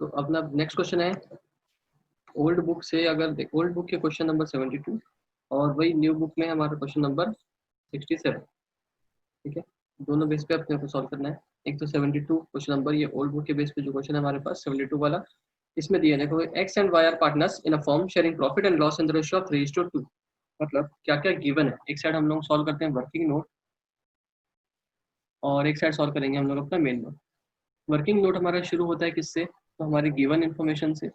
तो अपना next question है ओल्ड बुक से, अगर ओल्ड बुक के क्वेश्चन नंबर 72 और वही न्यू बुक में हमारा क्वेश्चन नंबर 67। ठीक है, दोनों बेस पे अपने को सॉल्व करना है। एक तो 72 क्वेश्चन नंबर, ये ओल्ड बुक के बेस पे जो क्वेश्चन है हमारे पास 72 वाला, इसमें दिया देखो X and Y are partners in a firm sharing profit and loss in the ratio of 3:2। मतलब क्या क्या गिवन है। एक साइड हम लोग सॉल्व करते हैं वर्किंग नोट और एक साइड सॉल्व करेंगे हम लोग अपना मेन नोट। वर्किंग नोट हमारा शुरू होता है किससे, तो हमारी गिवन इन्फॉर्मेशन से।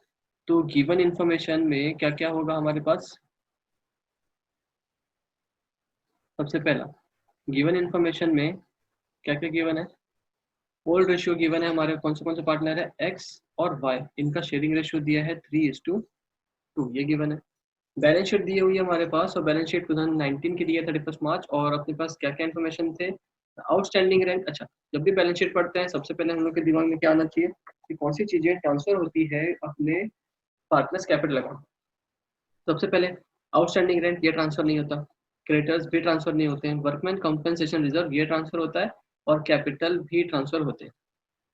तो गिवन इन्फॉर्मेशन में क्या क्या होगा हमारे पास, सबसे पहला गिवन इन्फॉर्मेशन में क्या क्या गिवन है, ओल्ड रेशियो गिवन है हमारे, कौन से पार्टनर है एक्स और वाई, इनका शेयरिंग रेशियो दिया है 3:2, ये गिवन है। बैलेंस शीट दी हुई है हमारे पास, और बैलेंस शीट 2019 की दी है 31 मार्च। और अपने पास क्या क्या इन्फॉर्मेशन थे, आउटस्टैंडिंग रेंट। अच्छा, जब भी बैलेंस शीट पढ़ते हैं सबसे पहले हम लोग के दिमाग में क्या आना चाहिए कि कौन सी चीजें ट्रांसफर होती है अपने पार्टनर्स कैपिटल अकाउंट। सबसे पहले आउटस्टैंडिंग रेंट, ये ट्रांसफर नहीं होता। क्रेडिटर्स भी ट्रांसफर नहीं होते हैं। वर्कमैन कंपनसेशन रिजर्व, ये ट्रांसफर होता है। और कैपिटल भी ट्रांसफर होते हैं।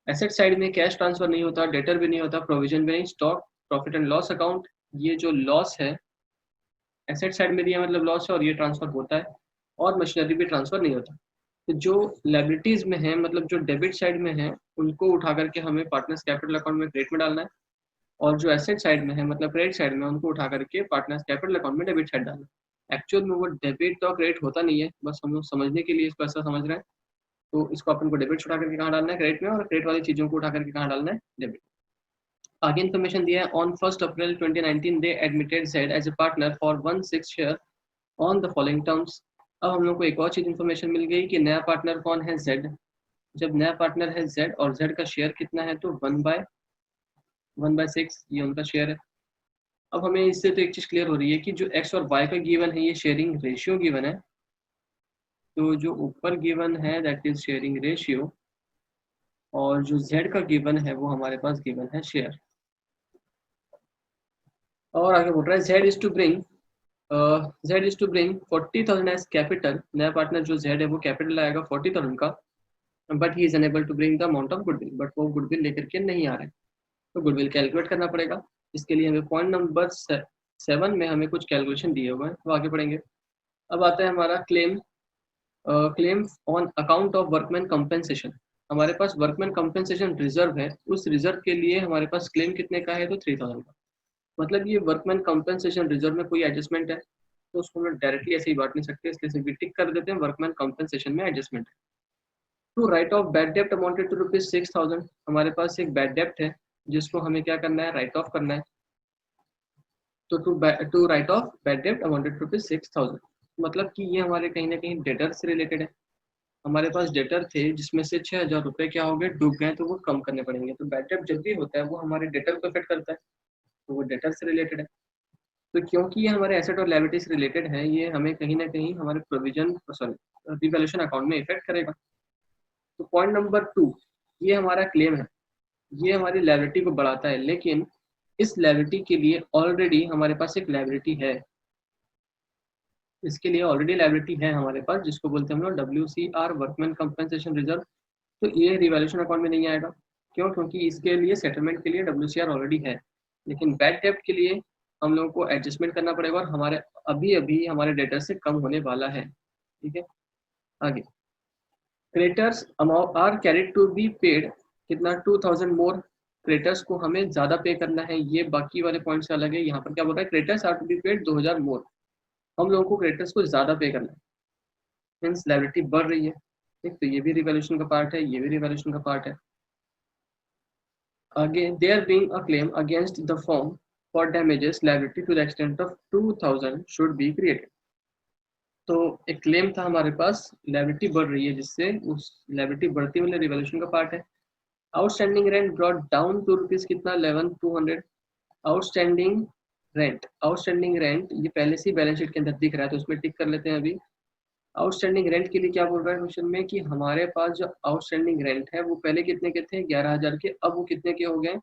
एसेट साइड में कैश ट्रांसफर नहीं होता, डेटर भी नहीं होता, प्रोविजन भी नहीं। Stock, profit and loss account, ये जो लॉस है एसेट साइड में दिया मतलब लॉस है, और ये ट्रांसफर होता है। और मशीनरी भी ट्रांसफर नहीं होता। तो जो लायबिलिटीज में है, मतलब जो डेबिट साइड में है, उनको उठा करके हमें पार्टनर्स कैपिटल अकाउंट में क्रेडिट में डालना है। और जो एसेट साइड में है, मतलब क्रेडिट साइड में, उनको उठा करके पार्टनर्स कैपिटल अकाउंट में डेबिट साइड डालना है। एक्चुअल में वो डेबिट और क्रेडिट होता नहीं है, बस हम लोग समझने के लिए इसको ऐसा समझ रहे हैं। तो इसको अपन को डेबिट उठा करके कहाँ डालना है, क्रेडिट में, और क्रेडिट वाली चीजों को उठा करके कहाँ डालना है, डेबिट। आगे इन्फॉर्मेशन दिया है, on 1 April 2019 they admitted Z as a partner for 1/6 share on the following terms. अब हम लोग को एक और चीज इन्फॉर्मेशन मिल गई कि नया पार्टनर कौन है, जेड। जब नया पार्टनर है जेड और जेड का शेयर कितना है, तो 1/6 ये उनका शेयर है। अब हमें इससे तो एक चीज क्लियर हो रही है कि जो एक्स और वाई का गिवन है ये शेयरिंग रेशियो गिवन है। तो जो ऊपर गिवन है दैट इज शेयरिंग रेशियो, और जो जेड का गिवन है वो हमारे पास गिवन है शेयर। और आगे बोल रहा है Z is to bring 40,000 as capital. नया पार्टनर जो जेड है वो कैपिटल लाएगा 40,000 का, but he is unable to bring the amount of goodwill, but वो गुडविल लेकर के नहीं आ रहे हैं। तो गुडविल कैलकुलेट करना पड़ेगा। इसके लिए हमें पॉइंट नंबर 7 में हमें कुछ कैलकुलेशन दिए हुए हैं, तो आगे पढ़ेंगे। अब आता है हमारा claim on account of workman compensation. हमारे पास वर्कमैन कंपेंसेशन रिजर्व है, उस रिजर्व के लिए हमारे पास क्लेम कितने का है, तो 3,000 का। मतलब ये वर्कमैन कंपेंसेशन रिजर्व में कोई एडजस्टमेंट है तो उसको हम डायरेक्टली ऐसे ही बांट नहीं सकते, इसलिए सिर्फ टिक कर देते हैं वर्कमैन कंपेंसेशन में एडजस्टमेंट है। टू राइट ऑफ बैड डेप्ट अमाउंटेड टू ₹6,000। हमारे पास एक बैड डेप्ट है जिसको हमें क्या करना है, राइट ऑफ करना है। तो टू राइट ऑफ बैड डेप्ट अमाउंटेड टू ₹6,000, मतलब कि ये हमारे कहीं ना कहीं डेटर से रिलेटेड है। हमारे पास डेटर थे जिसमें से 6,000 रुपए क्या हो गए, डूब गए, तो वो कम करने पड़ेंगे। तो बैड डेप्ट जब भी होता है वो हमारे डेटर को इफेक्ट करता है, तो वो डेटर से रिलेटेड है। तो क्योंकि ये हमारे एसेट और लायबिलिटी से रिलेटेड है, ये हमें कहीं ना कहीं हमारे प्रोविजन सॉरी रिवैल्यूएशन अकाउंट में इफेक्ट करेगा। तो पॉइंट नंबर 2, ये हमारा क्लेम है, ये हमारी लायबिलिटी को बढ़ाता है, लेकिन इस लायबिलिटी के लिए ऑलरेडी हमारे पास एक लायबिलिटी है। इसके लिए ऑलरेडी लायबिलिटी है हमारे पास, जिसको बोलते हैं हम लोग WCR, वर्कमैन कंपनसेशन रिजर्व। तो ये रिवैल्यूएशन अकाउंट में नहीं आएगा। क्यों? क्योंकि इसके लिए सेटलमेंट के लिए WCR ऑलरेडी है। लेकिन बैड डेप्ट के लिए हम लोगों को एडजस्टमेंट करना पड़ेगा, और हमारे अभी अभी हमारे डेटर से कम होने वाला है। ठीक है, आगे creditors amount are carried to be paid, कितना 2,000 मोर। क्रेडिटर्स को हमें ज्यादा पे करना है, ये बाकी वाले पॉइंट से अलग है। यहाँ पर क्या बोल रहा है, creditors are to be paid 2,000 more. हम लोगों को क्रेडिटर्स को ज्यादा पे करना है, मीन्स लायबिलिटी बढ़ रही है। ठीक, तो ये भी रिवैल्यूएशन का पार्ट है, ये भी रिवैल्यूएशन का पार्ट है। आगे there being a claim against the firm for damages liability to the extent of 2,000 should be created। तो एक क्लेम था हमारे पास, लायबिलिटी बढ़ रही है, जिससे उस लायबिलिटी बढ़ती वाले रिवैल्यूएशन का पार्ट है। Outstanding rent brought down to rupees कितना, 11,200। आउटस्टैंडिंग रेंट ये पहले से ही बैलेंस शीट के अंदर दिख रहा है, तो उसमें टिक कर लेते हैं अभी। आउटस्टैंडिंग रेंट के लिए क्या बोल रहा है क्वेश्चन में कि हमारे पास जो आउटस्टैंडिंग रेंट है वो पहले कितने के थे, 11,000 के, अब वो कितने के हो गए,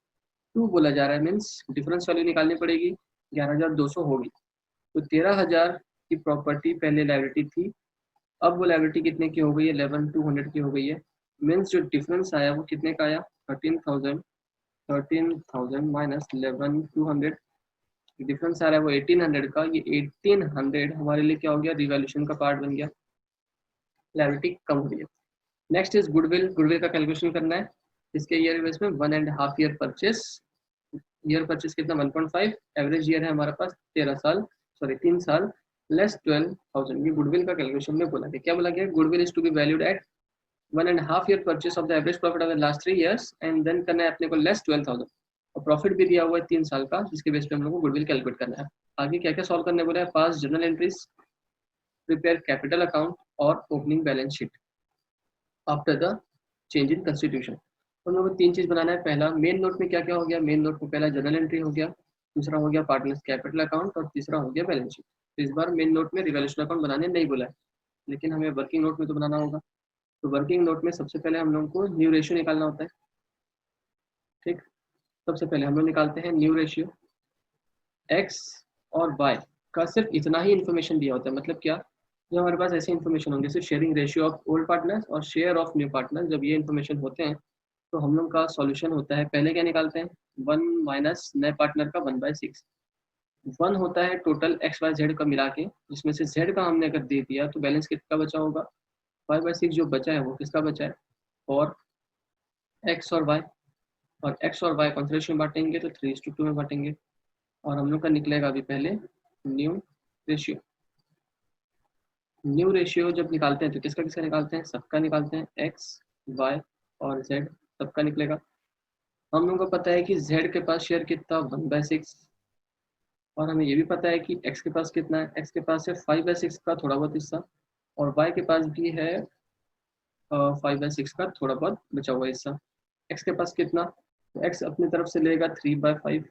2 बोला जा रहा है। मीन्स डिफरेंस वैल्यू निकालनी पड़ेगी, 11,200 होगी। तो 13,000 की प्रॉपर्टी पहले लायबिलिटी थी, अब वो लायबिलिटी कितने की हो गई है, 11,200 की हो गई है। मीन्स जो डिफरेंस आया वो कितने का आया, 13,000 13,000 माइनस 11,200, डिफरेंस आ रहा है वो 1800 का। ये 1800 हमारे लिए क्या हो गया, रिवैल्यूएशन का पार्ट बन गया, लायबिलिटी कम हो रही है। Next is goodwill. गुडविल का कैलकुलेशन करना है इसके ईयर बेस में 1.5 ईयर परचेस। ईयर परचेस कितना 1.5, एवरेज ईयर है हमारे पास 13 साल, सॉरी 3 साल, लेस 12,000। ये गुडविल का कैलकुलेशन में बोला गया। क्या बोला गया, goodwill is to be valued at 1.5 year purchase of the average profit of the last 3 years and then करना है अपने को लेस 12,000, और प्रॉफिट भी दिया हुआ है 3 साल का, जिसके बेस पे हम लोग को गुडविल कैलकुलेट करना है। आगे क्या क्या सॉल्व करने बोला है, pass journal entries, prepare capital account और opening balance sheet after the change in constitution. हम लोग को 3 चीज बनाना है। पहला मेन नोट में क्या क्या हो गया, मेन नोट में पहला जर्नल एंट्री हो गया, दूसरा हो गया पार्टनर्स कैपिटल अकाउंट और तीसरा हो गया बैलेंस शीट। तो इस बार मेन नोट में रिवैल्यूएशन अकाउंट बनाने नहीं बोला है, लेकिन हमें वर्किंग नोट में तो बनाना होगा। तो वर्किंग नोट में सबसे पहले हम लोग को न्यू रेशियो निकालना होता है। ठीक, सबसे पहले हम लोग निकालते हैं न्यू रेशियो। एक्स और वाई का सिर्फ इतना ही इन्फॉर्मेशन दिया होता है, मतलब क्या, जो हमारे पास ऐसी इन्फॉर्मेशन होंगे, सिर्फ sharing ratio of old partners और शेयर ऑफ न्यू पार्टनर, जब ये इन्फॉर्मेशन होते हैं तो हम लोग का सॉल्यूशन होता है, पहले क्या निकालते हैं, 1 माइनस नए पार्टनर का 1/6। 1 होता है टोटल एक्स वाई जेड का मिला के, जिसमें से जेड का हमने अगर दे दिया तो बैलेंस कितना बचा होगा, 5/6 जो बचा है वो किसका बचा है, और एक्स और वाई। और एक्स और वाई कौन से रेशियो में बांटेंगे, तो 3:2 में बांटेंगे। और हम लोग का निकलेगा अभी पहले न्यू रेशियो। न्यू रेशियो जब निकालते हैं तो किसका किसका निकालते हैं, सबका निकालते हैं, एक्स वाई और जेड सबका निकलेगा। हम लोगों को पता है कि जेड के पास शेयर कितना 1/6, और हमें ये भी पता है कि एक्स के पास कितना है, एक्स के पास है 5/6 का थोड़ा बहुत हिस्सा, और वाई के पास भी है 5/6 का थोड़ा बहुत बचा हुआ हिस्सा। एक्स के पास कितना, तो एक्स अपनी तरफ से लेगा 3/5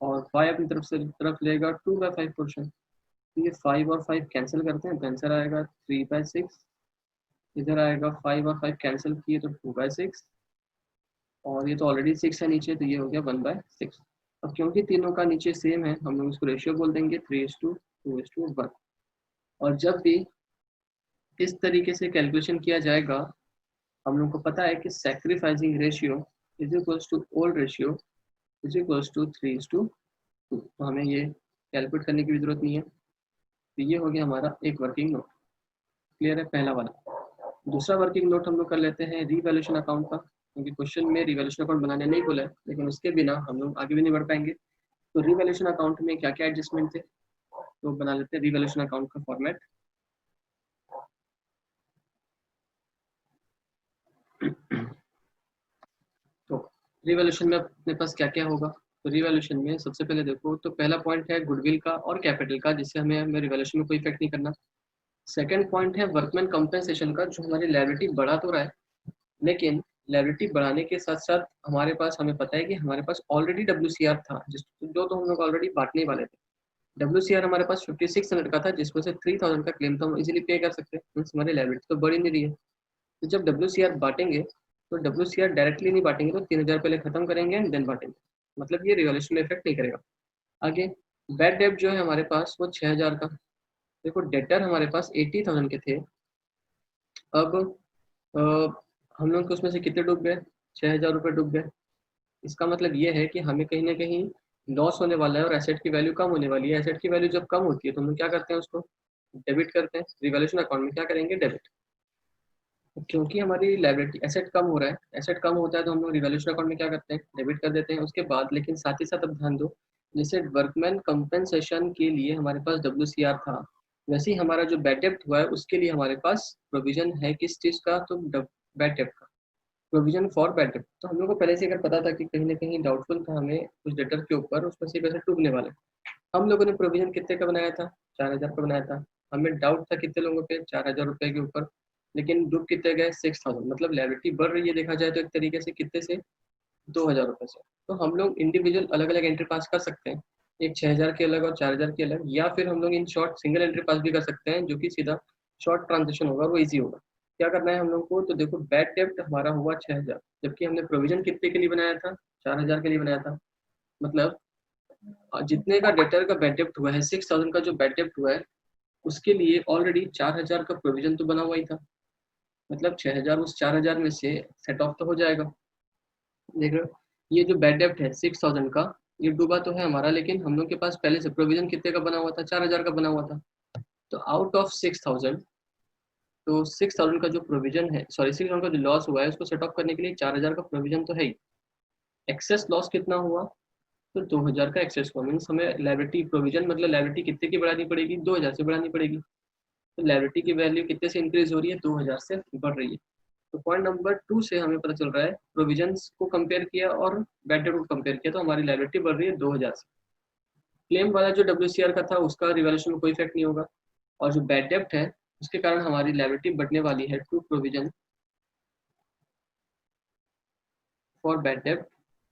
और वाई अपनी तरफ लेगा 2/5 पोर्शन। तो ये 5 और 5 कैंसिल करते हैं तो आंसर आएगा 3/6। इधर आएगा 5 और 5 कैंसिल किए तो 2/6, और ये तो ऑलरेडी 6 है नीचे, तो ये हो गया 1/6। अब क्योंकि तीनों का नीचे सेम है, हम लोग इसको रेशियो बोल देंगे 3:2:1। और जब भी इस तरीके से कैलकुलेशन किया जाएगा, हम लोग को पता है कि sacrificing ratio is equals to old ratio is equals to 3:2। तो हमें ये कैलकुलेट करने की भी जरूरत नहीं है। तो ये हो गया हमारा एक वर्किंग नोट। क्लियर है पहला वाला। दूसरा वर्किंग नोट हम लोग कर लेते हैं रिवैल्यूएशन अकाउंट का, क्योंकि क्वेश्चन में रिवैल्यूएशन अकाउंट बनाने नहीं बोला है, लेकिन उसके बिना हम लोग आगे भी नहीं बढ़ पाएंगे। तो रिवैल्यूएशन अकाउंट में क्या क्या एडजस्टमेंट थे, तो बना लेते हैं रिवैल्यूएशन अकाउंट का फॉर्मेट। तो रिवैल्यूएशन में अपने पास क्या क्या होगा, तो रिवैल्यूएशन में सबसे पहले देखो तो पहला पॉइंट है गुडविल का और कैपिटल का, जिससे हमें रिवैल्यूएशन में कोई इफेक्ट नहीं करना। सेकंड पॉइंट है वर्कमैन कंपेंसेशन का, जो हमारी लायबिलिटी बढ़ा तो रहा है, लेकिन लायबिलिटी बढ़ाने के साथ साथ हमारे पास, हमें पता है कि हमारे पास ऑलरेडी WCR था, जिस जो तो हम लोग ऑलरेडी बांटने वाले थे। WCR हमारे पास 5600 का था, जिसमें से 3000 का क्लेम तो हम इजीली पे कर सकते हैं, मीन्स हमारी लायबिलिटी तो बढ़ ही नहीं रही है। तो जब WCR बांटेंगे तो WCR डायरेक्टली नहीं बांटेंगे, तो 3000 पहले खत्म करेंगे एंड देन बांटेंगे, मतलब ये रिवैल्यूएशन में इफेक्ट नहीं करेगा। आगे बैड डेब्ट जो है हमारे पास वो 6000 का। देखो डेटर हमारे पास 80,000 के थे, अब अ, हम लोग के उसमें से कितने डूब गए, 6000 रुपये डूब गए। इसका मतलब ये है कि हमें कहीं ना कहीं लॉस होने वाला है और एसेट की वैल्यू कम होने वाली है। एसेट की वैल्यू जब कम होती है तो हम लोग क्या करते हैं, उसको डेबिट करते हैं। रिवैल्यूएशन अकाउंट में क्या करेंगे, डेबिट। क्योंकि हमारी लायबिलिटी एसेट कम हो रहा है, एसेट कम होता है तो हम लोग रिवैल्यूएशन अकाउंट में क्या करते हैं, डेबिट कर देते हैं उसके बाद। लेकिन साथ ही साथ अब ध्यान दो, जैसे वर्कमैन कंपेंसेशन के लिए हमारे पास WCR था, वैसे ही हमारा जो बैड डेब्ट हुआ है उसके लिए हमारे पास प्रोविजन है किस चीज का, तो बैड डेब्ट का, प्रोविजन फॉर बैड डेब्ट। तो हम लोग को पहले से अगर पता था कि कहीं ना कहीं डाउटफुल था हमें कुछ डेटर के ऊपर, उसमें से पैसे डूबने वाले, हम लोगों ने प्रोविजन कितने का बनाया था, 4000 का बनाया था। हमें डाउट था कितने लोगों पे, 4000 रुपये के ऊपर, लेकिन डूब कितने गए, 6000। मतलब लायबिलिटी बढ़ रही है देखा जाए तो एक तरीके से, कितने से, 2000 रुपये से। तो हम लोग इंडिविजुअल अलग अलग एंट्री पास कर सकते हैं, एक 6000 की अलग और 4000 की अलग, या फिर हम लोग इन शॉर्ट सिंगल एंट्री पास भी कर सकते हैं, जो कि सीधा शॉर्ट ट्रांजेक्शन होगा, वो ईजी होगा। क्या करना है हम लोग को, तो देखो बैड डेब्ट हमारा हुआ 6000, जबकि हमने प्रोविजन कितने के लिए बनाया था, 4000 के लिए बनाया था। मतलब जितने का डेटर का बैड डेब्ट हुआ है, 6000 का जो बैड डेब्ट हुआ है, उसके लिए ऑलरेडी 4000 का प्रोविजन तो बना हुआ ही था। मतलब 6000 उस 4000 में से सेट ऑफ तो हो जाएगा, देख रहे हो। ये जो बैड डेप्ट है 6000 का, ये डूबा तो है हमारा, लेकिन हम लोग के पास पहले से प्रोविजन कितने का बना हुआ था, 4000 का बना हुआ था। तो आउट ऑफ 6000, तो 6000 का जो प्रोविजन है, सॉरी 6000 का जो लॉस हुआ है उसको सेट ऑफ करने के लिए 4000 का प्रोविजन तो है ही। एक्सेस लॉस कितना हुआ, तो 2000 का एक्सेस हुआ, मीन्स हमें लायबिलिटी प्रोविजन मतलब लायबिलिटी कितने की बढ़ानी पड़ेगी, 2000 से बढ़ानी पड़ेगी। तो लायबिलिटी की वैल्यू कितने से इंक्रीज हो रही है, 2000 से बढ़ रही है। तो पॉइंट नंबर 2 से हमें पता चल रहा है, प्रोविजंस को कंपेयर किया और बैड डेट को कंपेयर किया तो हमारी लायबिलिटी बढ़ रही है 2000 से। क्लेम वाला जो WCR का था उसका रिवैल्यूएशन में कोई इफेक्ट नहीं होगा, और जो बैड डेप्ट है उसके कारण हमारी लायबिलिटी बढ़ने वाली है टू प्रोविजन फॉर बैड डेप्ट,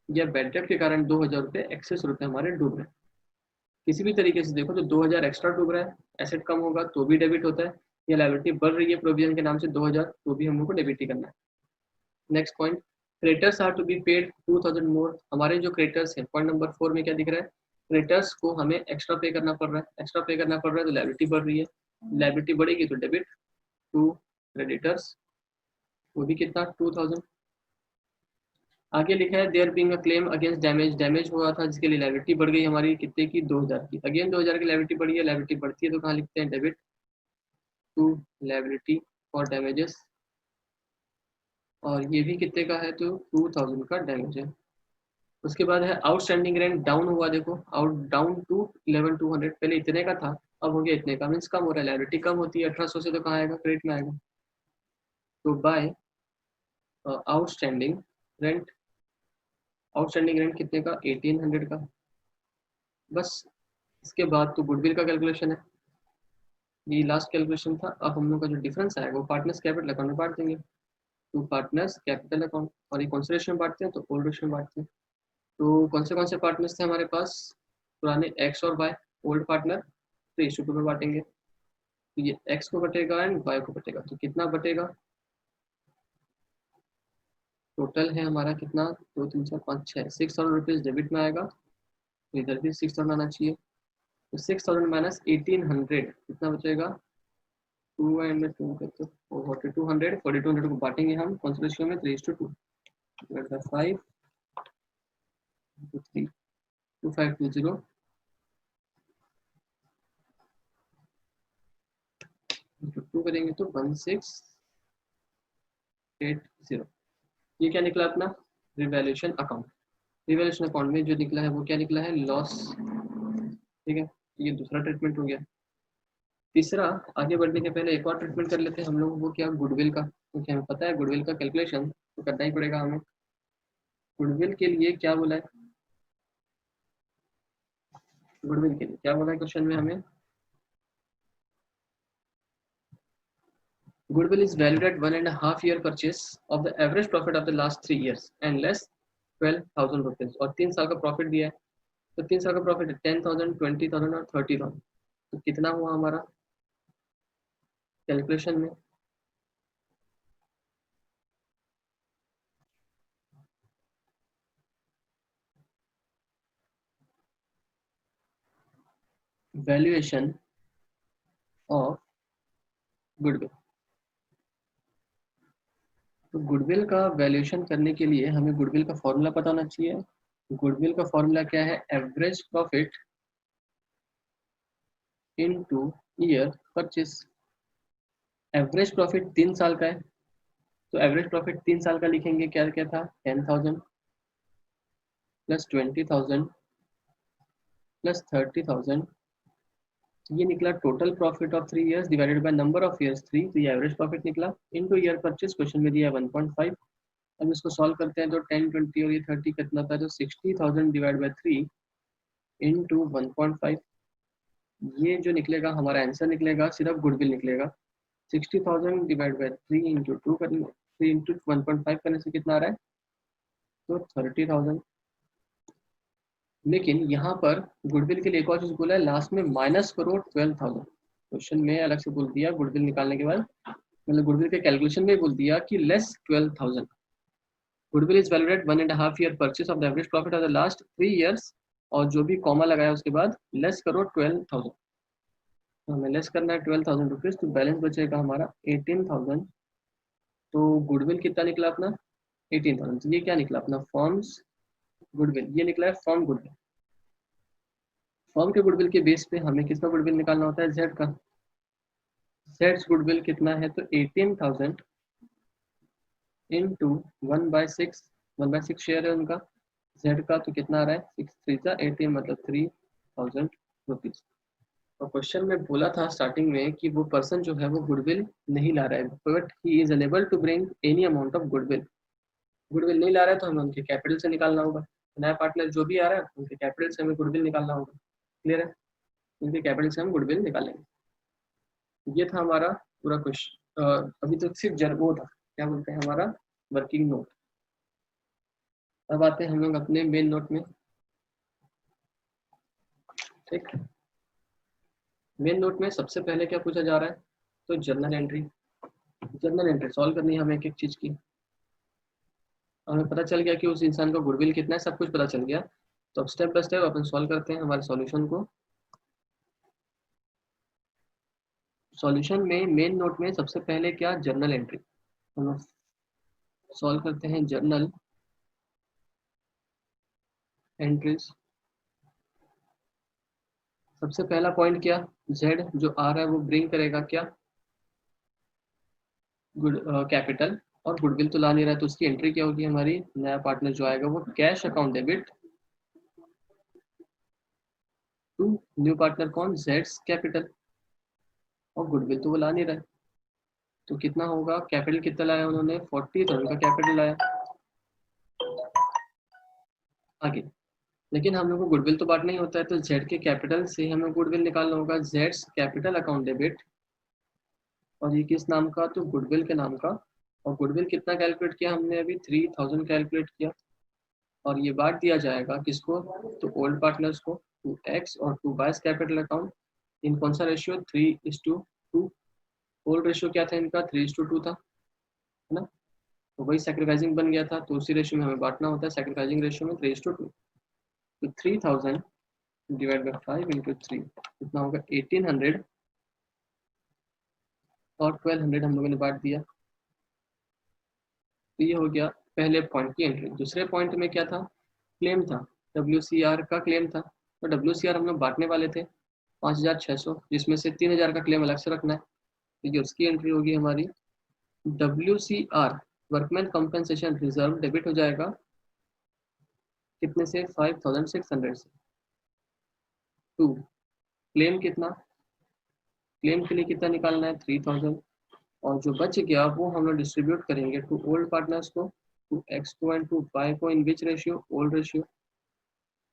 या बैड डेप्ट के कारण 2000 रुपये एक्सेस रुपये हमारे डूब रहे हैं। किसी भी तरीके से देखो तो 2000 एक्स्ट्रा डूब रहा है, एसेट कम होगा तो भी डेबिट होता है, या लायबिलिटी बढ़ रही है प्रोविजन के नाम से 2000, तो भी हम लोग को डेबिट ही करना है। Next point, creditors are to be paid 2000 more. हमारे जो क्रेडिटर्स हैं, पॉइंट नंबर 4 में क्या दिख रहा है, क्रेडिटर्स को हमें एक्स्ट्रा पे करना पड़ रहा है, एक्स्ट्रा पे करना पड़ रहा है तो लायबिलिटी बढ़ रही है, लायबिलिटी बढ़ेगी तो डेबिट टू क्रेडिटर्स, वो भी कितना 2000। आगे लिखा है there being a claim against damage, damage हुआ था जिसके लिए लायबिलिटी बढ़ गई हमारी कितने की, 2000 की। अगेन 2000 की लायबिलिटी बढ़ी है, लायबिलिटी बढ़ती है तो कहाँ लिखते हैं, debit to liability for damages, और ये भी कितने का है, तो 2000 का डैमेज है। उसके बाद है आउटस्टैंडिंग रेंट डाउन हुआ, देखो आउट डाउन टू 11200, पहले इतने का था अब हो गया इतने का, मीन्स कम हो रहा है, लायबिलिटी कम होती है 1800 से तो कहाँ आएगा, क्रेडिट में आएगा। तो by outstanding rent, outstanding rent कितने का, 1800 का। बस इसके बाद तो गुडविल का कैलकुलेशन है, ये लास्ट कैलकुलेशन था। अब हम लोग का जो डिफरेंस आएगा वो पार्टनर्स कैपिटल अकाउंट में बांट देंगे, टू पार्टनर्स कैपिटल अकाउंट, और ये कौन से रेशियो में बांटते हैं, तो ओल्ड रेशियो में बांटते हैं। तो कौन से पार्टनर्स थे हमारे पास, पुराने एक्स और वाई, ओल्ड पार्टनर तो इशू टू में बांटेंगे, तो ये एक्स को बटेगा एंड वाई को बटेगा, तो कितना बटेगा, टोटल है हमारा कितना, 2 3 4 5 6, 6000 रुपीज डेबिट में आएगा, तो इधर भी 6000 आना चाहिए। तो 6000 माइनस 1800 कितना बचेगा, 2 एंड 2 करते 4200, 4200 को बांटेंगे हम कौन से रेशियो में, 3:2, 5 3 2520, टू करेंगे तो 1680। ये क्या निकला अपना, रिवैल्यूएशन अकाउंट। रिवैल्यूएशन अकाउंट में जो निकला है वो क्या निकला है, लॉस, ठीक है, ये दूसरा ट्रीटमेंट हो गया। तीसरा, आगे बढ़ने के पहले एक और ट्रीटमेंट कर लेते हैं हम लोग, वो क्या, गुडविल का, क्योंकि हमें पता है गुडविल का कैलकुलेशन तो करना ही पड़ेगा हमें। गुडविल के लिए क्या बोला है, गुडविल के लिए क्या बोला है क्वेश्चन में हमें, goodwill is valued at 1.5 year purchase of the average profit of the last 3 years and less 12,000 rupees, और 3 साल का प्रॉफिट दिया है, तो 3 साल का प्रॉफिट है 10,000, 20,000 और 30,000, तो कितना हुआ हमारा कैलकुलेशन में, वैल्यूएशन ऑफ गुडविल। तो गुडविल का वैल्यूएशन करने के लिए हमें गुडविल का फॉर्मूला पता होना चाहिए। गुडविल का फॉर्मूला क्या है, average profit into year purchase. Average profit 3 साल का है, तो एवरेज प्रॉफिट 3 साल का लिखेंगे, क्या क्या था, 10,000 प्लस 20,000 प्लस 30,000, ये निकला total profit of 3 years divided by number of years 3, तो ये एवरेज प्रॉफिट निकला इनटू ईयर परचेस, क्वेश्चन में दिया है 1.5। अब इसको सॉल्व करते हैं तो 10 20 और ये 30 कितना था, तो 60,000 डिवाइड बाय 3 इनटू 1.5, ये जो निकलेगा हमारा आंसर निकलेगा, सिर्फ गुडविल निकलेगा। 60,000 डिवाइड बाय 3 इंटू 2 करने, 3 इंटू 1.5 करने से कितना आ रहा है, तो 30,000। लेकिन यहाँ पर गुडविल के लिए एक और चीज बोला है, लास्ट में माइनस करो 12,000, क्वेश्चन में अलग से बोल दिया गुडविल निकालने के बाद, मतलब गुडविल के कैलकुलेशन में बोल दिया कि less 12,000। Goodwill is valued at 1.5 year purchase of the average profit of the last 3 years, और जो भी कॉमा लगाया उसके बाद लेस करो 12,000, तो हमें लेस करना है 12,000 रुपीज, तो बैलेंस बचेगा हमारा 18,000। तो गुडविल कितना निकला अपना, 18,000, तो ये क्या निकला अपना, फॉर्म्स गुडविल, ये निकला है फ्रॉम गुडविल। फ्रॉम के गुडविल के बेस पे हमें किसका गुडविल निकालना होता है, जेड का। जेड गुडविल कितना है, तो 18,000 इंटू 1/6, 1/6 शेयर है उनका जेड का, तो कितना आ रहा है 6 3 जा 18, मतलब 3,000 रुपीज। और क्वेश्चन में बोला था स्टार्टिंग में कि वो पर्सन जो है वो गुडविल नहीं ला रहा है, but he is unable to bring any amount of goodwill. Goodwill नहीं ला रहा है तो हमें उनके कैपिटल से निकालना होगा। नया पार्टनर जो भी आ रहा है उनके कैपिटल से हमें गुडविल निकालना होगा। क्लियर है, उनके कैपिटल से हम गुडविल निकालेंगे। ये था हमारा पूरा क्वेश्चन। अभी तो सिर्फ वो था, क्या बोलते हैं, हमारा वर्किंग नोट। अब आते हैं हम लोग अपने मेन नोट में। ठीक, मेन नोट में सबसे पहले क्या पूछा जा रहा है, तो journal entry. Journal entry solve करनी है हमें एक एक चीज की। हमें पता चल गया कि उस इंसान का गुडविल कितना है, सब कुछ पता चल गया। तो अब step by step upon solve करते हैं हमारे सॉल्यूशन को। सॉल्यूशन में मेन नोट में सबसे पहले क्या, जर्नल एंट्री। हम सॉल्व करते हैं जर्नल एंट्रीज। सबसे पहला पॉइंट क्या, जेड जो आ रहा है वो ब्रिंग करेगा क्या, गुड कैपिटल, और गुडविल तो ला नहीं रहा है, तो उसकी एंट्री क्या होगी हमारी, नया पार्टनर जो आएगा वो cash account debit to new partner कौन, जेड्स कैपिटल, और गुडविल तो वो ला नहीं रहा है। तो कितना होगा, कैपिटल कितना लाया उन्होंने, 40,000 का कैपिटल लाया। आगे, लेकिन हम लोग को गुडविल तो बांटना ही होता है, तो जेड के कैपिटल से हमें गुडविल निकालना होगा, जेड्स कैपिटल अकाउंट डेबिट, और ये किस नाम का, तो गुडविल के नाम का। और गुडविल कितना कैलकुलेट किया हमने अभी, 3,000 कैलकुलेट किया। और ये बांट दिया जाएगा किसको, तो ओल्ड पार्टनर्स को, टू एक्स और टू बाइस कैपिटल अकाउंट। इन कौन सा रेशियो, 3:2। ओल्ड रेशियो क्या था इनका, 3:2 था, है ना। तो वही सेक्रीफाइसिंग बन गया था, तो उसी रेशियो में हमें बांटना होता है, सेक्रीफाइसिंग रेशियो में 3:2। तो 3,000 डिवाइड बाई 5 इंटू 3 कितना होगा, 1,800, और 1,200 हम लोगों ने बांट दिया। तो ये हो गया पहले पॉइंट की एंट्री। दूसरे पॉइंट में क्या था, क्लेम था, WCR का क्लेम था। तो WCR हम लोग बांटने वाले थे 5,600, जिसमें से 3,000 का क्लेम अलग से रखना है। तो ये उसकी एंट्री होगी हमारी। WCR workman compensation reserve debit हो जाएगा कितने से, 5,600 से। टू क्लेम कितना, क्लेम के लिए कितना निकालना है, 3,000, और जो बच गया वो हम लोग डिस्ट्रीब्यूट करेंगे टू ओल्ड पार्टनर्स को, टू एक्स को एंड टू वाई को, इन विच रेशियो, ओल्ड रेशियो।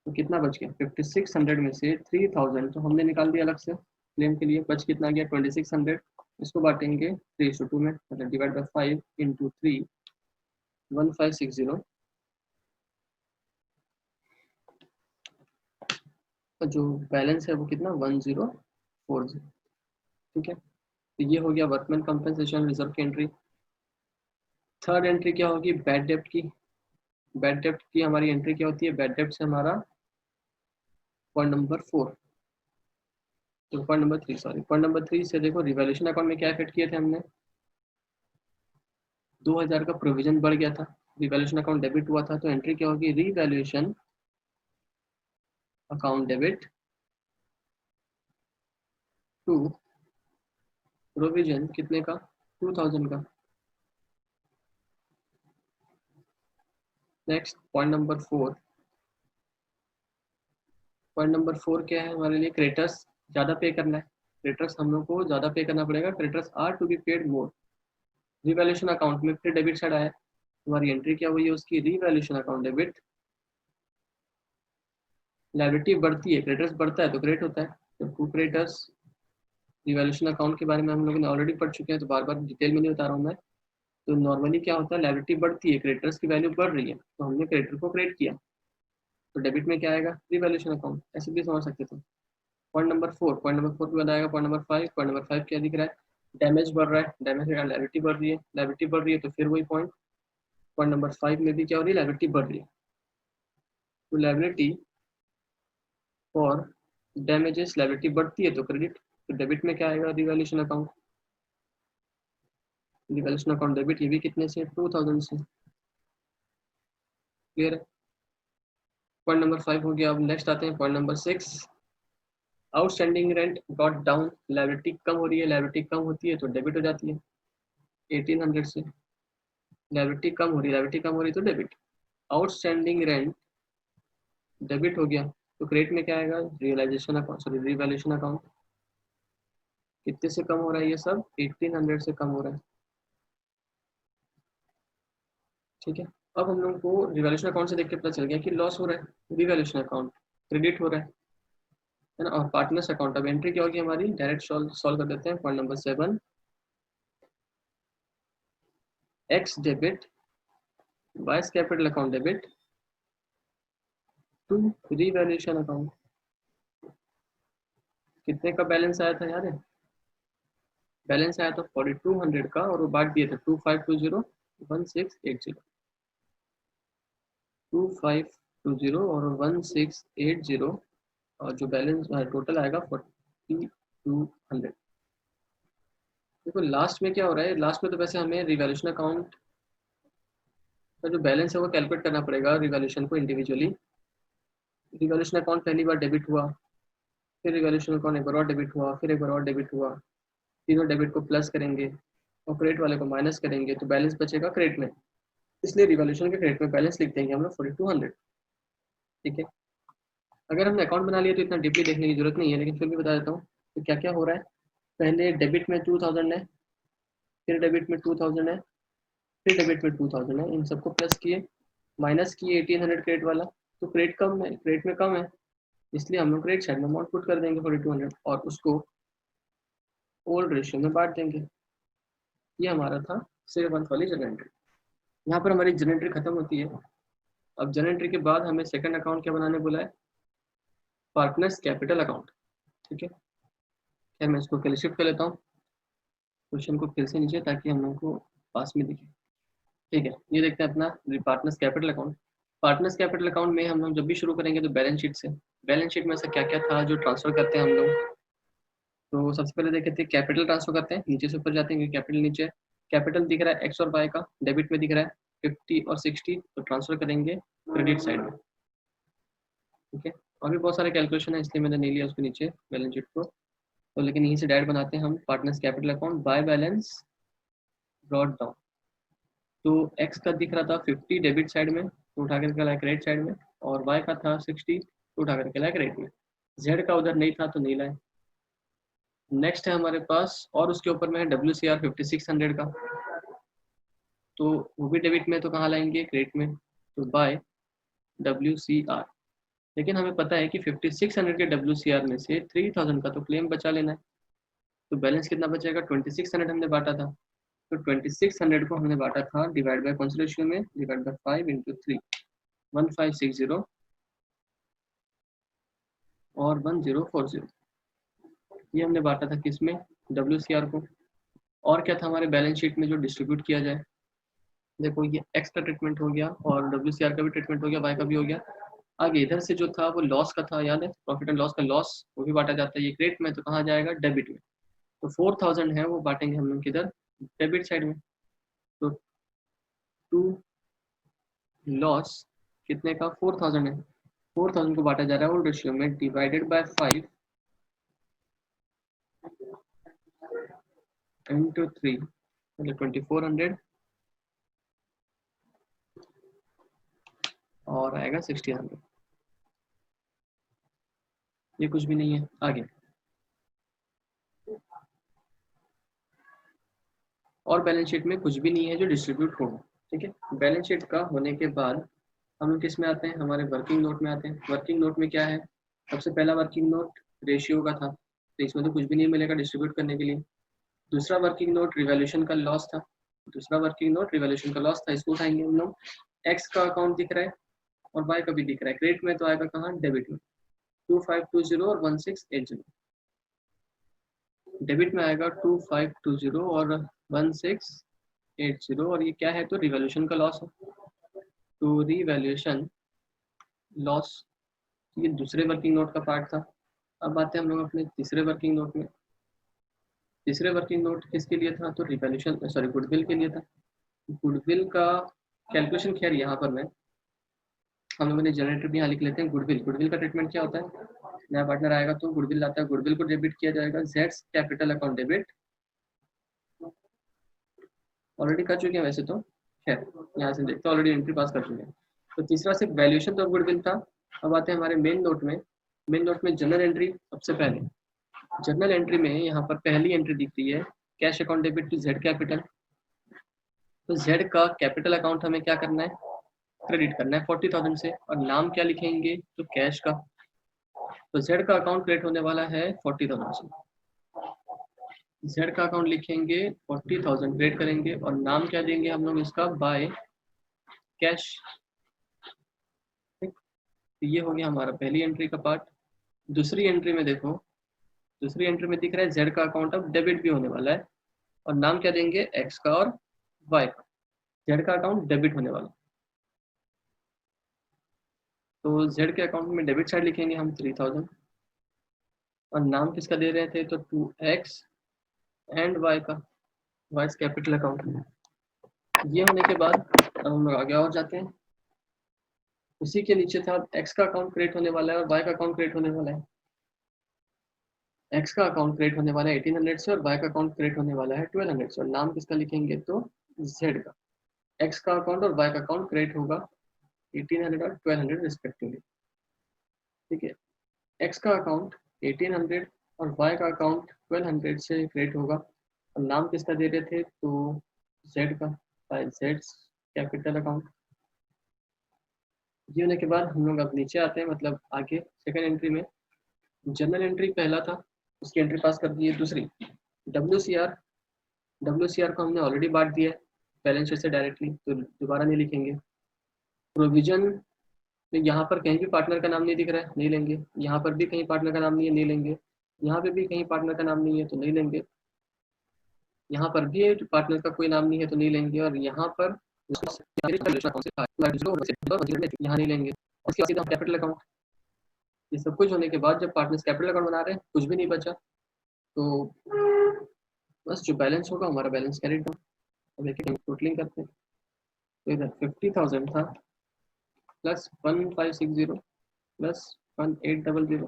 तो कितना बच गया, 5,600 में से 3,000 तो हमने निकाल दिया अलग से क्लेम के लिए, बच कितना गया 2,600। इसको बांटेंगे 3:2 में, मतलब डिवाइड बाई 5 इंटू 3, 1,560। जो बैलेंस है वो कितना, 1,040। ठीक है, तो ये हो गया वर्कमैन कंपनसेशन रिजर्व की एंट्री। थर्ड एंट्री क्या होगी, बैड डेप्ट की। बैड डेप्ट की हमारी एंट्री क्या होती है, बैड डेप्ट से हमारा पॉइंट नंबर 4, तो point number 3 sorry, point number 3 से देखो रिवैल्यूएशन अकाउंट में क्या इफेक्ट किए थे हमने, 2,000 का प्रोविजन बढ़ गया था, रिवैल्यूएशन अकाउंट डेबिट हुआ था, तो एंट्री क्या होगी, revaluation account debit to provision कितने का, 2,000 का। Next point number 4, point number 4 क्या है हमारे लिए, क्रेडिटर्स ज़्यादा पे करना है। क्रेडिटर्स हम लोग को ज़्यादा पे करना पड़ेगा, creditors are to be paid more. Revaluation account में फिर डेबिट साइड आया, हमारी एंट्री क्या हुई है उसकी, रिवैल्यूएशन अकाउंट डेबिट। लायबिलिटी बढ़ती है, क्रेडिटर्स बढ़ता है तो क्रेडिट होता है, तो टू क्रेडिटर्स। रिवैल्यूएशन अकाउंट के बारे में हम लोगों ने ऑलरेडी पढ़ चुके हैं, तो बार बार डिटेल में नहीं बता रहा हूँ मैं। तो नॉर्मली क्या होता है, लायबिलिटी बढ़ती है, क्रेडिटर्स की वैल्यू बढ़ रही है, तो हमने क्रेडिटर को क्रेडिट किया, तो डेबिट में क्या आएगा, रिवैल्यूएशन अकाउंट, ऐसे भी समझ सकते थे। पॉइंट नंबर 4, पॉइंट नंबर 4 के बाद आएगा पॉइंट नंबर 5। पॉइंट नंबर 5 क्या दिख रहा है, डैमेज बढ़ रहा है, डैमेज का लायबिलिटी बढ़ रही है, लायबिलिटी बढ़ रही है तो फिर वही पॉइंट, पॉइंट नंबर 5 में भी क्या हो रही है, लायबिलिटी बढ़ रही है। तो लायबिलिटी फॉर डैमेजेस, लायबिलिटी बढ़ती है तो क्रेडिट, तो डेबिट में क्या आएगा, revaluation account. Revaluation account debit, ये भी कितने से, 2,000 से। क्लियर है, पॉइंट नंबर 5 हो गया। अब नेक्स्ट आते हैं point number 6। Outstanding rent got down, liability कम हो रही है, लायबिलिटी कम होती है तो डेबिट हो जाती है 1800 से। लायबिलिटी कम हो रही है, लायबिलिटी कम हो रही है तो डेबिट। आउटस्टैंडिंग रेंट डेबिट हो गया तो क्रेडिट में क्या आएगा, realisation account, sorry revaluation account. कितने से कम हो रहा है ये सब, 1800 से कम हो रहा है। ठीक है, अब हम लोग को रिवैल्यूएशन अकाउंट से देख के पता चल गया कि लॉस हो रहा है, रिवैल्यूएशन अकाउंट क्रेडिट हो रहा है ना। और पार्टनर्स अकाउंट, अब एंट्री क्या होगी हमारी, डायरेक्ट सॉल्व कर देते हैं। Point number 7, X debit Y's capital account debit to revaluation account. कितने का बैलेंस आया था यार, बैलेंस आया था 4200 का, और वो बांट दिए थे 2520 1680, 2520 और 1680, और जो बैलेंस टोटल आएगा 4200। देखो लास्ट में क्या हो रहा है, लास्ट में तो वैसे हमें रिवैल्यूएशन अकाउंट का जो बैलेंस है वो कैलकुलेट करना पड़ेगा, रिवैल्यूएशन को इंडिविजुअली। रिवैल्यूएशन अकाउंट पहली बार डेबिट हुआ, फिर रिवैल्यूएशन अकाउंट एक बार और डेबिट हुआ, फिर एक बार और डेबिट हुआ, तीनों डेबिट को प्लस करेंगे और क्रेडिट वाले को माइनस करेंगे तो बैलेंस बचेगा क्रेडिट में, इसलिए रिवैल्यूएशन के क्रेडिट में बैलेंस लिख देंगे हम लोग 4200। ठीक है, अगर हमने अकाउंट बना लिया तो इतना डीपली देखने की जरूरत नहीं है, लेकिन फिर भी बता देता हूँ तो क्या क्या हो रहा है। पहले डेबिट में 2000 है, फिर डेबिट में 2000 है, फिर डेबिट में 2000 है, इन सबको प्लस किए, माइनस किए 1800 क्रेडिट वाला, तो क्रेडिट कम है, क्रेडिट में कम है, इसलिए हम लोग क्रेडिट साइड में अमाउंट पुट कर देंगे 4200 और उसको ओल्ड रेशियो में बांट देंगे। ये हमारा था सिर्फ वन वाली जनरल एंट्री। यहाँ पर हमारी जनरल एंट्री खत्म होती है। अब जनरल एंट्री के बाद हमें सेकंड अकाउंट क्या बनाने बोला है, पार्टनर्स कैपिटल अकाउंट। ठीक है, खैर मैं इसको पहले शिफ्ट कर लेता हूँ क्वेश्चन को फिर से नीचे, ताकि हम लोग को पास में दिखे। ठीक है, ये देखते हैं अपना partners capital account. Partners capital account में हम लोग जब भी शुरू करेंगे तो बैलेंस शीट से, बैलेंस शीट में से क्या क्या था जो ट्रांसफर करते हैं हम लोग। तो सबसे पहले देखते हैं कैपिटल ट्रांसफर करते हैं, नीचे से ऊपर जाते हैं, कैपिटल नीचे, कैपिटल दिख रहा है एक्स और वाई का, डेबिट में दिख रहा है 50 और 60, तो ट्रांसफर करेंगे क्रेडिट साइड में। ठीक है, अभी बहुत सारे कैलकुलेशन है इसलिए मैंने नहीं लिया उसको नीचे बैलेंस शीट को, तो लेकिन यहीं से डायरेक्ट बनाते हैं हम partners capital account by balance brought down. तो एक्स का दिख रहा था 50 डेबिट साइड में, तो उठा करके लाया क्रेडिट साइड में, और वाई का था 60, तो उठा करके लाया क्रेडिट में। जेड का उधर नहीं था तो नहीं लाए। नेक्स्ट है हमारे पास, और उसके ऊपर में है WCR 5600 का, तो वो भी डेबिट में, तो कहाँ लाएंगे, क्रेडिट में, तो बाय WCR। लेकिन हमें पता है कि 5600 के WCR में से 3000 का तो क्लेम बचा लेना है, तो बैलेंस कितना बचेगा, 2600 हमने बांटा था, तो 2600 को हमने बांटा था डिवाइड बाय कौन से रेशियो में, डिवाइड बाय 5 इंटू 3, 1560 और 1040, ये हमने बांटा था किस में, WCR को। और क्या था हमारे बैलेंस शीट में जो डिस्ट्रीब्यूट किया जाए, देखो ये एक्स का ट्रीटमेंट हो गया और WCR का भी ट्रीटमेंट हो गया, वाई का भी हो गया। आगे इधर से जो था वो लॉस का था, याद है, प्रॉफिट एंड लॉस का लॉस, वो भी बांटा जाता है, ये क्रेडिट में, तो कहाँ जाएगा, डेबिट में। तो 4000 है वो बांटेंगे हम लोग किधर, डेबिट साइड में। तो टू लॉस कितने का, 4000 है, 4000 को बांटा जा रहा है ओल्ड रेशियो में, डिवाइडेड बाय 5 इंटू 3, मतलब 2400, और आएगा 1600। ये कुछ भी नहीं है। आगे और बैलेंस शीट में कुछ भी नहीं है जो डिस्ट्रीब्यूट होगा। ठीक है, बैलेंस शीट का होने के बाद हम लोग किस में आते हैं, हमारे वर्किंग नोट में आते हैं। वर्किंग नोट में क्या है, सबसे पहला वर्किंग नोट रेशियो का था, तो इसमें तो कुछ भी नहीं मिलेगा डिस्ट्रीब्यूट करने के लिए। दूसरा वर्किंग नोट रिवैल्यूएशन का लॉस था, दूसरा वर्किंग नोट रिवैल्यूएशन का लॉस था, इसको उठाएंगे हम लोग। एक्स का अकाउंट दिख रहा है और वाई का भी दिख रहा है, क्रेडिट में तो आएगा कहाँ, डेबिट में, 2520 और 1680, डेबिट में आएगा 2520 और 1680, और ये क्या है, तो रिवैल्यूएशन का लॉस है, तो रिवैल्यूएशन लॉस, ये दूसरे वर्किंग नोट का पार्ट था। अब आते हैं हम लोग अपने तीसरे वर्किंग नोट में। तीसरे वर्किंग नोट किसके लिए था, तो रिवैल्यूएशन, सॉरी गुडविल के लिए था। गुडविल का कैलकुलेशन खैर यहाँ पर मैं हम लोगों ने जनरेटर भी यहाँ लिख लेते हैं। गुडविल, गुडविल का ट्रीटमेंट क्या होता है? नया पार्टनर आएगा तो गुडविल लाता है, गुडविल को डेबिट किया जाएगा। Jades capital account debit already कर चुके हैं वैसे तो, खैर यहाँ से देखते हैं ऑलरेडी एंट्री पास कर चुके हैं। तो तीसरा सिर्फ वैल्यूएशन ऑफ गुडविल था। अब आते हैं हमारे मेन नोट में। मेन नोट में जनरल एंट्री सबसे पहले। जर्नल एंट्री में यहाँ पर पहली एंट्री दिख रही है cash account debit to Z capital. तो जेड का कैपिटल अकाउंट हमें क्या करना है? क्रेडिट करना है 40,000 से। और नाम क्या लिखेंगे? तो कैश का। तो जेड का अकाउंट क्रिएट होने वाला है 40,000 से। जेड का अकाउंट लिखेंगे 40,000 क्रिएट करेंगे और नाम क्या देंगे हम लोग इसका? By cash. तो ये हो गया हमारा पहली एंट्री का पार्ट। दूसरी एंट्री में देखो, दूसरी एंट्री में दिख रहा है जेड का अकाउंट अब डेबिट भी होने वाला है और नाम क्या देंगे? एक्स का और वाई का। जेड का अकाउंट डेबिट होने वाला, तो जेड के अकाउंट में डेबिट साइड लिखेंगे हम 3,000 और नाम किसका दे रहे थे? तो 2x एंड वाई का, वाइस कैपिटल अकाउंट। ये होने के बाद अब हम लोग आगे और जाते हैं। उसी के नीचे था एक्स का अकाउंट क्रिएट होने वाला है और वाई का अकाउंट क्रिएट होने वाला है। एक्स का अकाउंट क्रिएट होने वाला है 1800 से और वाई का अकाउंट क्रिएट होने वाला है 1200 से। और नाम किसका लिखेंगे? तो जेड का। एक्स का अकाउंट और वाई का अकाउंट क्रिएट होगा 1800 और 1200 रिस्पेक्टिवली। ठीक है, एक्स का अकाउंट 1800 और वाई का अकाउंट 1200 से क्रिएट होगा और नाम किसका दे रहे थे? तो जेड का, बाय जेड्स कैपिटल अकाउंट। ये होने के बाद हम लोग अब नीचे आते हैं, मतलब आगे सेकंड एंट्री में जनरल एंट्री पहला था, उसकी एंट्री पास कर दी है। दूसरी WCR, WCR को हमने ऑलरेडी बांट दिया है बैलेंस शीट से डायरेक्टली, तो दोबारा नहीं लिखेंगे। प्रोविजन में यहाँ पर कहीं भी पार्टनर का नाम नहीं दिख रहा है, नहीं लेंगे। यहाँ पर भी कहीं पार्टनर का नाम नहीं है, नहीं लेंगे। यहाँ पे भी कहीं पार्टनर का नाम नहीं है तो नहीं लेंगे। यहाँ पर भी पार्टनर का कोई नाम नहीं है तो नहीं लेंगे। और यहाँ पर यहाँ नहीं लेंगे। उसके बाद सीधा कैपिटल अकाउंट। ये सब कुछ होने के बाद जब पार्टनर्स कैपिटल अकाउंट बना रहे हैं, कुछ भी नहीं बचा, तो बस जो बैलेंस होगा हमारा बैलेंस कैरी डाउन। अब एक टोटलिंग करते हैं। तो इधर 50,000 था प्लस 1560 प्लस 1800,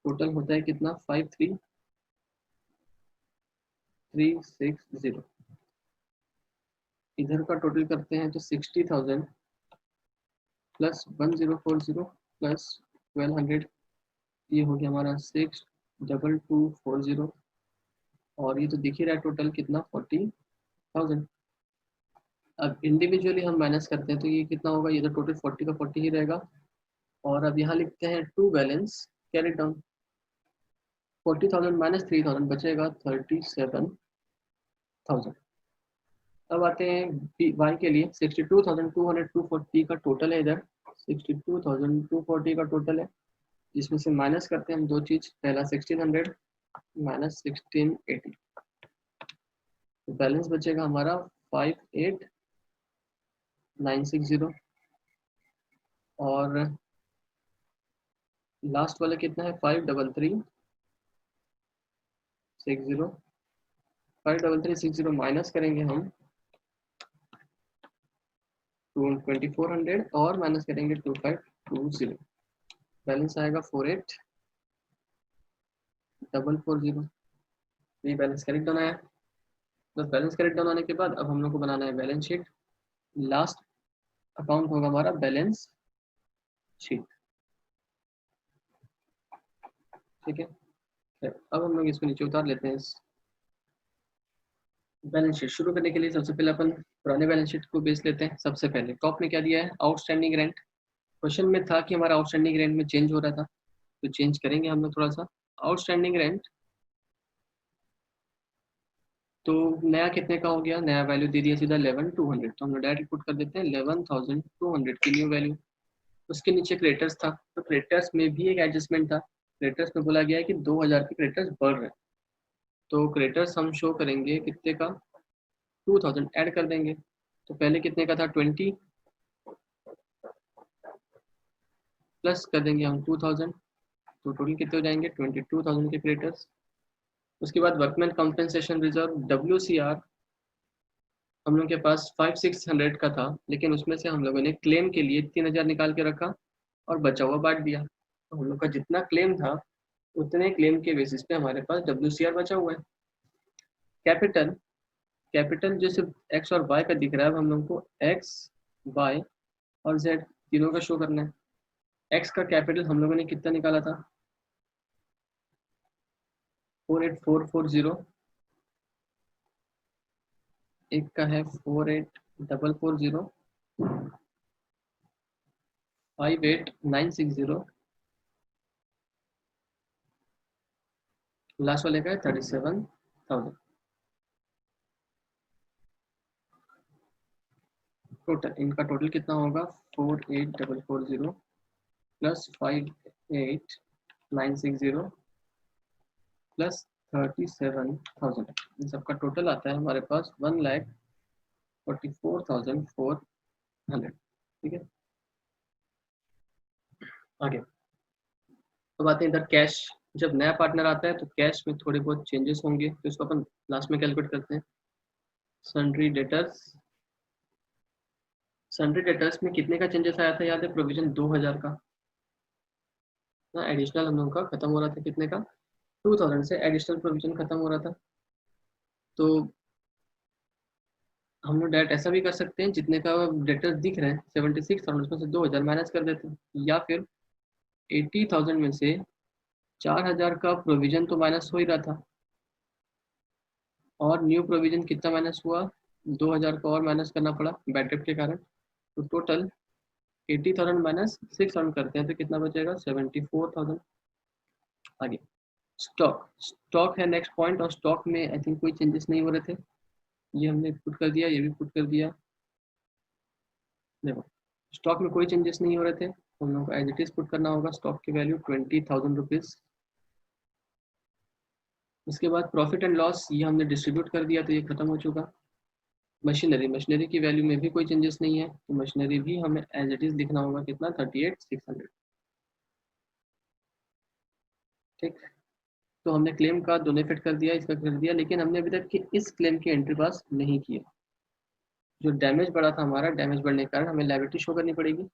टोटल होता है कितना? 53,360। इधर का टोटल करते हैं तो 60,000 प्लस 1040 प्लस 1200, ये हो गया हमारा 62240। और ये तो दिख ही रहा है टोटल कितना? 40,000। अब इंडिविजुअली हम माइनस करते हैं तो ये कितना होगा? ये तो टोटल 40 का 40 ही रहेगा। और अब यहाँ लिखते हैं to balance carry down. 40,000 minus 3,000 बचेगा 37,000। अब आते हैं वाई के लिए। 62,240 का टोटल है इधर, 62,240 का टोटल है, जिसमें से माइनस करते हैं हम दो चीज। पहला 1600 माइनस 1680, तो बैलेंस बचेगा हमारा 58,960। और लास्ट वाला कितना है? 53360। 53360 माइनस करेंगे हम 2400 और माइनस करेंगे 2520, बैलेंस आएगा 48,440। ये बैलेंस करेक्ट होना है। बस बैलेंस करेक्ट डाउन आने के बाद अब हम लोग को बनाना है बैलेंस शीट। लास्ट अकाउंट होगा हमारा बैलेंस शीट। ठीक है, अब हम लोग इसको नीचे उतार लेते हैं। बैलेंस शीट शुरू करने के लिए सबसे पहले अपन पुराने बैलेंस शीट को बेस लेते हैं। सबसे पहले टॉप में क्या दिया है? Outstanding rent. क्वेश्चन में था कि हमारा आउटस्टैंडिंग रेंट में चेंज हो रहा था, तो चेंज करेंगे हम लोग थोड़ा सा। आउटस्टैंडिंग रेंट तो नया कितने का हो गया? नया वैल्यू दे दिया सीधा 11,200, तो हम लोग डायरेक्ट पुट कर देते हैं 11,200 की न्यू वैल्यू। उसके नीचे क्रेडिटर्स था, तो क्रेडिटर्स में भी एक एडजस्टमेंट था। क्रेडिटर्स में बोला गया है कि 2,000 के क्रेडिटर्स बढ़ रहे हैं, तो क्रेडिटर्स हम शो करेंगे कितने का? 2,000 ऐड कर देंगे। तो पहले कितने का था? 20 प्लस कर देंगे हम 2,000, तो टोटल कितने हो जाएंगे? 22,000 के क्रेडिटर्स। उसके बाद वर्कमैन कॉम्पेंसेशन रिजर्व WCR हम लोग के पास 5-600 का था, लेकिन उसमें से हम लोगों ने क्लेम के लिए 3000 निकाल के रखा और बचा हुआ बांट दिया। तो हम लोग का जितना क्लेम था उतने क्लेम के बेसिस पे हमारे पास WCR बचा हुआ है। कैपिटल, कैपिटल जो सिर्फ एक्स और वाई का दिख रहा है, अब हम लोग को एक्स, वाई और जेड तीनों का शो करना है। एक्स का कैपिटल हम लोगों ने कितना निकाला था, 48440, एक का है 48440, 58960, लास्ट वाले का है 37,000। टोटल इनका टोटल कितना होगा, 48440 प्लस 58960 प्लस 37,000, इन सबका टोटल आता है हमारे पास 1,44,400। ठीक है, आगे तो बात है इधर कैश। जब नया पार्टनर आता है तो कैश में थोड़े बहुत चेंजेस होंगे, तो इसको अपन लास्ट में कैलकुलेट करते हैं। सन्ड्री डेटर्स, सन्ड्री डेटर्स में कितने का चेंजेस आया था, याद है, प्रोविजन 2000 का ना, एडिशनल हम लोग का खत्म हो रहा था, कितने का, 2000 से एडिशनल प्रोविजन खत्म हो रहा था। तो हम लोग डायरेक्ट ऐसा भी कर सकते हैं, जितने का डेटर्स दिख रहे हैं 76,000, उसमें से 2000 माइनस कर देते हैं, या फिर 80,000 में से 4000 का प्रोविजन तो माइनस हो ही रहा था, और न्यू प्रोविजन कितना माइनस हुआ, 2000 का और माइनस करना पड़ा बैड डेट के कारण। तो टोटल 80,000 माइनस 600 करते हैं तो कितना बचेगा, 74,000। आगे स्टॉक, स्टॉक है नेक्स्ट पॉइंट, और स्टॉक में आई थिंक कोई चेंजेस नहीं हो रहे थे, ये हमने पुट कर दिया, ये भी पुट कर दिया। देखो स्टॉक में कोई चेंजेस नहीं हो रहे थे, हम लोग को एज इट इज पुट करना होगा स्टॉक की वैल्यू 20,000 रुपीज़। उसके बाद प्रॉफिट एंड लॉस, ये हमने डिस्ट्रीब्यूट कर दिया तो ये खत्म हो चुका। मशीनरी, मशीनरी की वैल्यू में भी कोई चेंजेस नहीं है, तो मशीनरी भी हमें एज इट इज लिखना होगा, कितना, 38,600। ठीक, तो हमने क्लेम का दोनों फिट कर दिया, इसका कर दिया, लेकिन हमने अभी तक इस क्लेम की एंट्री पास नहीं की है। जो डैमेज बढ़ा था हमारा, डैमेज बढ़ने के कारण हमें लायबिलिटी शो करनी पड़ेगी।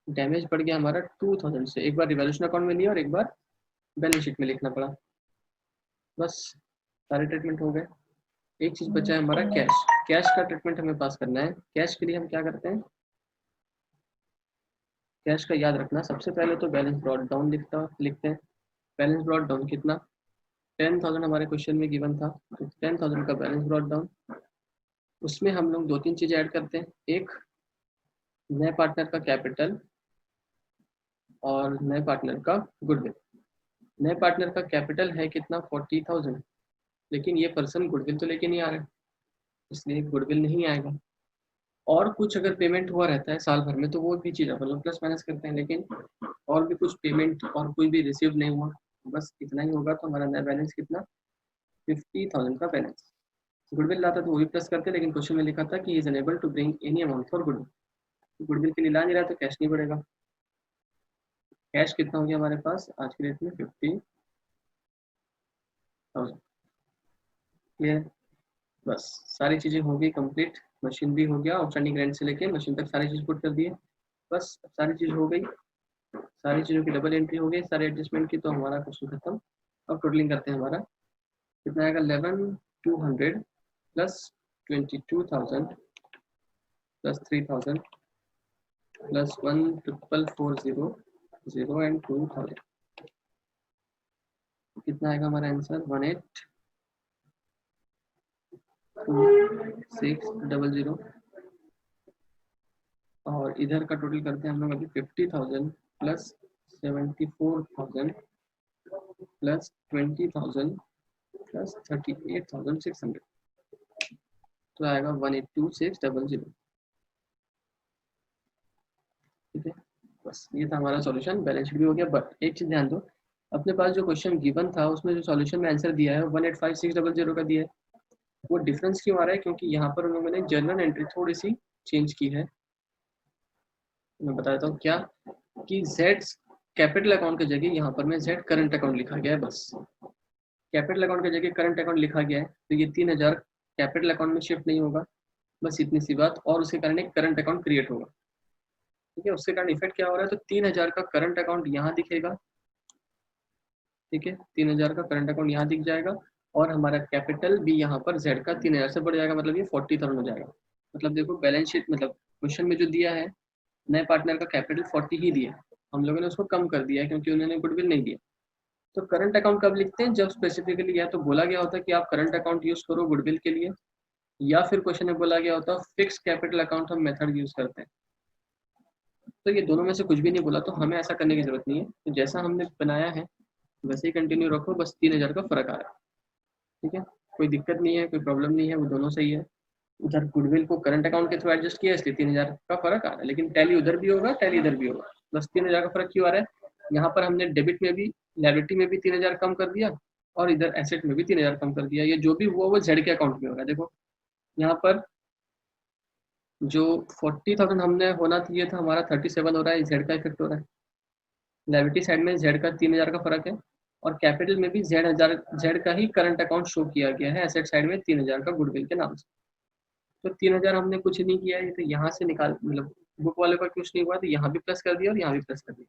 डैमेज बढ़ गया हमारा 2000 से, एक बार रिवैल्यूएशन अकाउंट में लिया और एक बार बैलेंस शीट में लिखना पड़ा। बस सारे ट्रीटमेंट हो गए। एक चीज बचा है हमारा कैश, कैश का ट्रीटमेंट हमें पास करना है। कैश के लिए हम क्या करते हैं, कैश का याद रखना, सबसे पहले तो बैलेंस ब्रॉट डाउन लिखते हैं। बैलेंस ब्रॉट डाउन कितना, 10,000 हमारे क्वेश्चन में गिवन था, तो 10,000 का बैलेंस ब्रॉट डाउन। उसमें हम लोग 2-3 चीजें ऐड करते हैं, एक नए पार्टनर का कैपिटल और नए पार्टनर का गुडविल। नए पार्टनर का कैपिटल है कितना, 40,000, लेकिन ये पर्सन गुडविल तो लेके नहीं आ रहा है, इसलिए गुडविल नहीं आएगा। और कुछ अगर पेमेंट हुआ रहता है साल भर में तो वो भी चीज़ अपन लोग प्लस माइनस करते हैं, लेकिन और भी कुछ पेमेंट और कोई भी रिसीव नहीं हुआ, बस इतना ही होगा, तो हमारा नया बैलेंस कितना, 50,000 का बैलेंस। गुडविल लाता तो वो भी प्लस करते, लेकिन क्वेश्चन में लिखा था कि is unable to bring any amount for goodwill, goodwill के लिए ला नहीं रहा तो कैश नहीं बढ़ेगा। कैश कितना हो गया हमारे पास आज की डेट में, 50,000। क्लियर, बस सारी चीज़ें हो गई कंप्लीट। मशीन भी हो गया, आउटस्टैंडिंग रेंट से लेके मशीन तक सारी चीज़ पुट कर दिए, बस सारी चीज़ हो गई, सारी चीज़ों की डबल एंट्री हो गई, सारे एडजस्टमेंट की, तो हमारा क्वेश्चन खत्म। अब टोटलिंग करते हैं, हमारा कितना आएगा, 11,200 प्लस 22,000 प्लस 3,000 प्लस 1,440 एंड 2,000, कितना आएगा हमारा आंसर, 18,2600। और इधर का टोटल करते हैं हम लोग अभी, 50,000 प्लस 74,000 प्लस 20,000 प्लस 38,600, तो आएगा 18,2600। ठीक है, बस ये था हमारा सॉल्यूशन, बैलेंस शीट भी हो गया। बट एक चीज ध्यान दो, अपने पास जो क्वेश्चन गिवन था उसमें जो सॉल्यूशन में आंसर दिया है 185600 का दिया है, वो डिफरेंस क्यों आ रहा है, क्योंकि यहाँ पर उन लोगों ने जर्नल एंट्री थोड़ी सी चेंज की है। मैं बता देता हूँ क्या, कि जेड कैपिटल अकाउंट की जगह यहाँ पर मैं जेड करंट अकाउंट लिखा गया है, बस कैपिटल अकाउंट की जगह करंट अकाउंट लिखा गया है, तो ये 3,000 कैपिटल अकाउंट में शिफ्ट नहीं होगा, बस इतनी सी बात, और उसके कारण एक करंट अकाउंट क्रिएट होगा। ठीक है, उसके कारण इफेक्ट क्या हो रहा है, तो 3000 का करंट अकाउंट यहाँ दिखेगा। ठीक है, 3000 का करंट अकाउंट यहाँ दिख जाएगा, और हमारा कैपिटल भी यहाँ पर जेड का 3000 से बढ़ जाएगा, मतलब ये 40,000 हो जाएगा। मतलब देखो बैलेंस शीट, मतलब क्वेश्चन में जो दिया है नए पार्टनर का कैपिटल 40 ही दिया, हम लोगों ने उसको कम कर दिया है क्योंकि उन्होंने गुडविल नहीं दिया। तो करंट अकाउंट कब लिखते हैं, जब स्पेसिफिकली या तो बोला गया होता है कि आप करंट अकाउंट यूज करो गुडविल के लिए, या फिर क्वेश्चन में बोला गया होता है फिक्स कैपिटल अकाउंट हम मेथड यूज करते हैं। तो ये दोनों में से कुछ भी नहीं बोला, तो हमें ऐसा करने की जरूरत नहीं है। तो जैसा हमने बनाया है वैसे ही कंटिन्यू रखो, बस 3000 का फर्क आ रहा है। ठीक है, कोई दिक्कत नहीं है, कोई प्रॉब्लम नहीं है, वो दोनों सही है। उधर गुडविल को करंट अकाउंट के थ्रू एडजस्ट किया, इसलिए 3000 का फर्क आ रहा है, लेकिन टैली उधर भी होगा, टैली इधर भी होगा। बस 3000 का फर्क क्यों आ रहा है, यहाँ पर हमने डेबिट में भी, लायबिलिटी में भी 3000 कम कर दिया, और इधर एसेट में भी 3000 कम कर दिया। ये जो भी हुआ वो जेड के अकाउंट में होगा। देखो यहाँ पर जो 40,000 हमने होना चाहिए था, हमारा 37 हो रहा है, जेड का इफेक्ट हो रहा है। लायबिलिटी साइड में जेड का 3000 का फर्क है, और कैपिटल में भी जेड का ही करंट अकाउंट शो किया गया है एसेट साइड में 3000 का गुडविल के नाम से। तो 3000 हमने कुछ नहीं किया है, तो यहाँ से निकाल, मतलब बुक वाले का कुछ नहीं हुआ, तो यहाँ भी प्लस कर दिया और यहाँ भी प्लस कर दिया,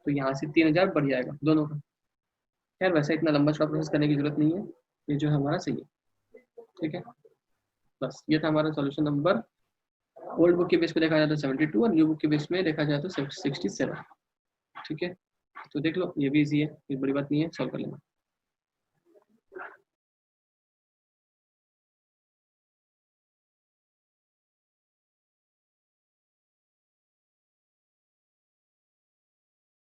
तो यहाँ से 3000 बढ़ जाएगा दोनों का। खैर वैसे इतना लंबा चौड़ा प्रोसेस करने की जरूरत नहीं है, ये जो है हमारा सही है। ठीक है, बस ये था हमारा सॉल्यूशन नंबर। ओल्ड बुक के बेस पे देखा जाए तो 72, और न्यू बुक के बेस में देखा जाए तो 67। ठीक है, तो देख लो, ये भी इजी है, कोई बड़ी बात नहीं है, सॉल्व कर लेना।